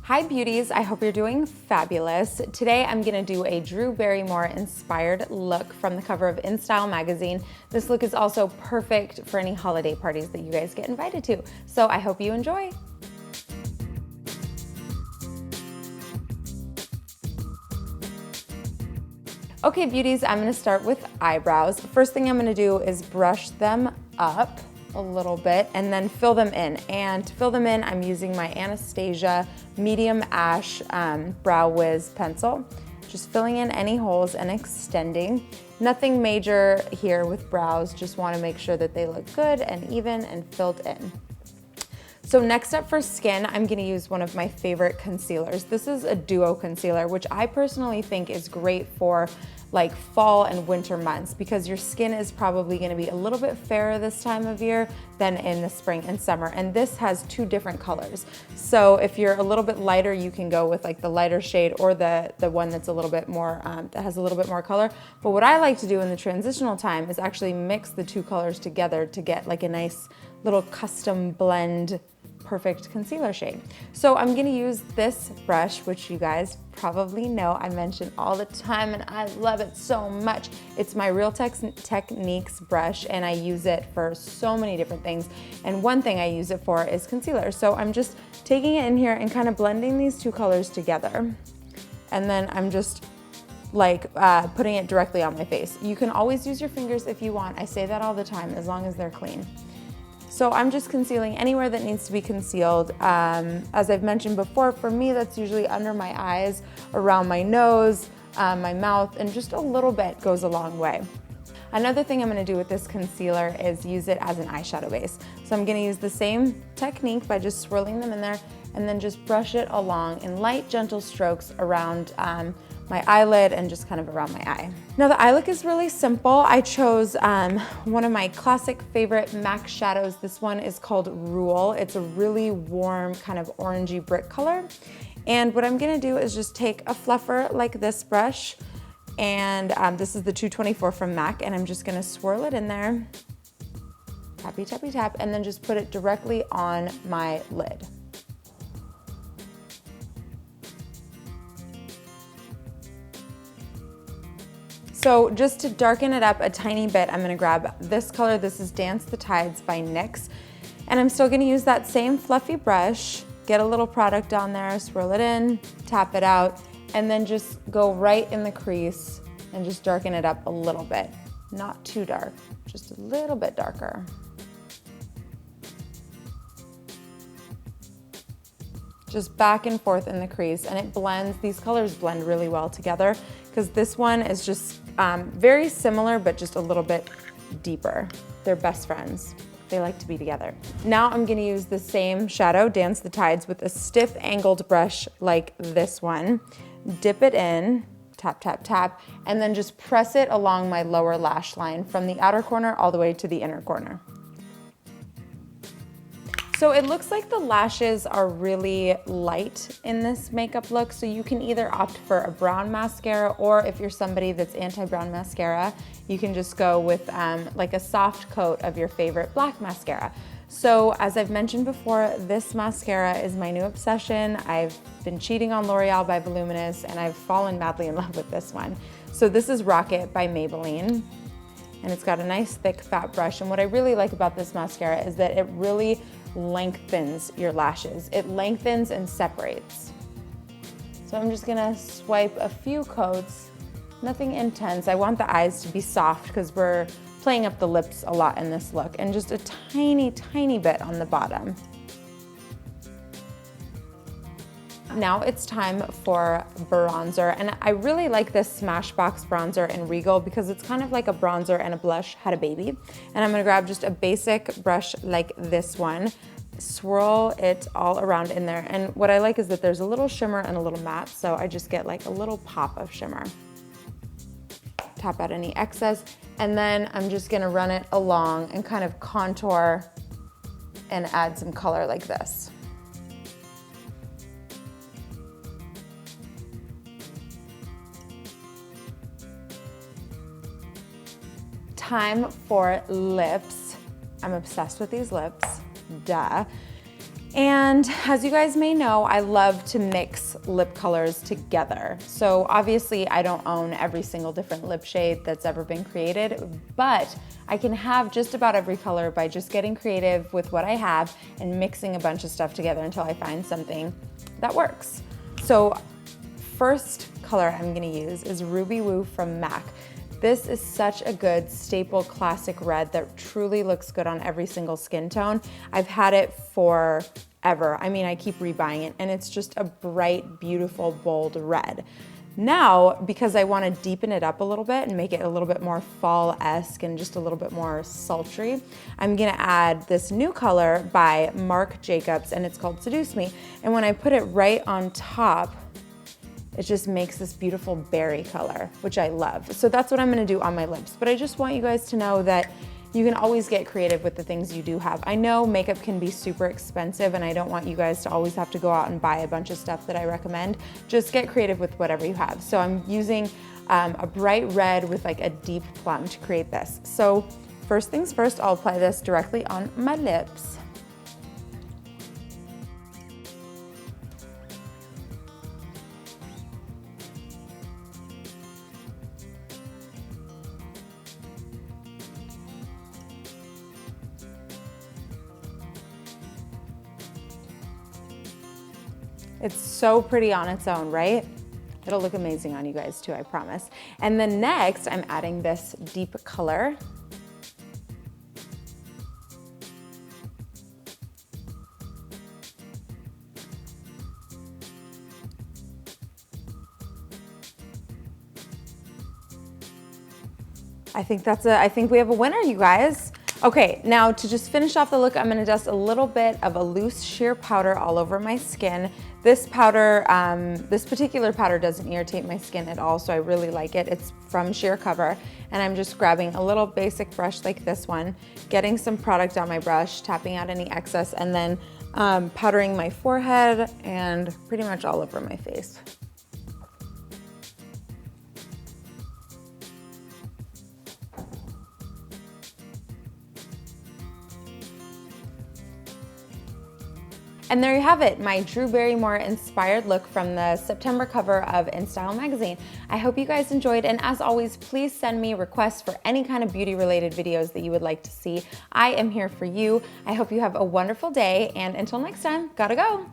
Hi beauties, I hope you're doing fabulous. Today I'm gonna do a Drew Barrymore inspired look from the cover of InStyle magazine. This look is also perfect for any holiday parties that you guys get invited to. So I hope you enjoy. Okay beauties, I'm gonna start with eyebrows. First thing I'm gonna do is brush them up a little bit and then fill them in. And to fill them in, I'm using my Anastasia Medium Ash Brow Wiz pencil. Just filling in any holes and extending. Nothing major here with brows, just wanna make sure that they look good and even and filled in. So next up for skin, I'm gonna use one of my favorite concealers. This is a duo concealer, which I personally think is great for like fall and winter months because your skin is probably gonna be a little bit fairer this time of year than in the spring and summer. And this has two different colors. So if you're a little bit lighter, you can go with like the lighter shade or the one that's a little bit more, that has a little bit more color. But what I like to do in the transitional time is actually mix the two colors together to get like a nice little custom blend perfect concealer shade. So I'm gonna use this brush, which you guys probably know I mention all the time and I love it so much. It's my Real Techniques brush and I use it for so many different things. And one thing I use it for is concealer. So I'm just taking it in here and kind of blending these two colors together. And then I'm just like putting it directly on my face. You can always use your fingers if you want. I say that all the time, as long as they're clean. So I'm just concealing anywhere that needs to be concealed. As I've mentioned before, for me, that's usually under my eyes, around my nose, my mouth, and just a little bit goes a long way. Another thing I'm gonna do with this concealer is use it as an eyeshadow base. So I'm gonna use the same technique by just swirling them in there and then just brush it along in light, gentle strokes around my eyelid and just kind of around my eye. Now the eye look is really simple. I chose one of my classic favorite MAC shadows. This one is called Rule. It's a really warm kind of orangey brick color. And what I'm gonna do is just take a fluffer like this brush, and this is the 224 from MAC, and I'm just gonna swirl it in there, tappy, tappy, tap, and then just put it directly on my lid. So just to darken it up a tiny bit, I'm gonna grab this color. This is Dance the Tides by NYX. And I'm still gonna use that same fluffy brush, get a little product on there, swirl it in, tap it out, and then just go right in the crease and just darken it up a little bit. Not too dark, just a little bit darker. Just back and forth in the crease, and it blends, these colors blend really well together because this one is just very similar, but just a little bit deeper. They're best friends. They like to be together. Now I'm gonna use the same shadow, Dance the Tides, with a stiff angled brush like this one. Dip it in, tap, tap, tap, and then just press it along my lower lash line from the outer corner all the way to the inner corner. So it looks like the lashes are really light in this makeup look, so you can either opt for a brown mascara, or if you're somebody that's anti-brown mascara, you can just go with like a soft coat of your favorite black mascara. So as I've mentioned before, this mascara is my new obsession. I've been cheating on L'Oreal by Voluminous and I've fallen madly in love with this one. So this is Rocket by Maybelline. And it's got a nice thick fat brush. And what I really like about this mascara is that it really lengthens your lashes. It lengthens and separates. So I'm just gonna swipe a few coats, nothing intense. I want the eyes to be soft because we're playing up the lips a lot in this look, and just a tiny, tiny bit on the bottom. Now it's time for bronzer, and I really like this Smashbox bronzer in Regal because it's kind of like a bronzer and a blush had a baby. And I'm gonna grab just a basic brush like this one, swirl it all around in there. And what I like is that there's a little shimmer and a little matte, so I just get like a little pop of shimmer. Tap out any excess, and then I'm just gonna run it along and kind of contour and add some color like this. Time for lips. I'm obsessed with these lips, duh. And as you guys may know, I love to mix lip colors together. So obviously I don't own every single different lip shade that's ever been created, but I can have just about every color by just getting creative with what I have and mixing a bunch of stuff together until I find something that works. So first color I'm gonna use is Ruby Woo from MAC. This is such a good staple classic red that truly looks good on every single skin tone. I've had it forever. I mean, I keep rebuying it, and it's just a bright, beautiful, bold red. Now, because I want to deepen it up a little bit and make it a little bit more fall-esque and just a little bit more sultry, I'm gonna add this new color by Marc Jacobs, and it's called Seduce Me. And when I put it right on top, it just makes this beautiful berry color, which I love. So that's what I'm gonna do on my lips. But I just want you guys to know that you can always get creative with the things you do have. I know makeup can be super expensive, and I don't want you guys to always have to go out and buy a bunch of stuff that I recommend. Just get creative with whatever you have. So I'm using a bright red with like a deep plum to create this. So first things first, I'll apply this directly on my lips. It's so pretty on its own, right? It'll look amazing on you guys too, I promise. And then next, I'm adding this deep color. I think we have a winner, you guys. Okay, now to just finish off the look, I'm gonna dust a little bit of a loose sheer powder all over my skin. This powder, this particular powder doesn't irritate my skin at all, so I really like it. It's from Sheer Cover, and I'm just grabbing a little basic brush like this one, getting some product on my brush, tapping out any excess, and then powdering my forehead and pretty much all over my face. And there you have it, my Drew Barrymore inspired look from the September cover of InStyle magazine. I hope you guys enjoyed, and as always, please send me requests for any kind of beauty related videos that you would like to see. I am here for you. I hope you have a wonderful day, and until next time, gotta go.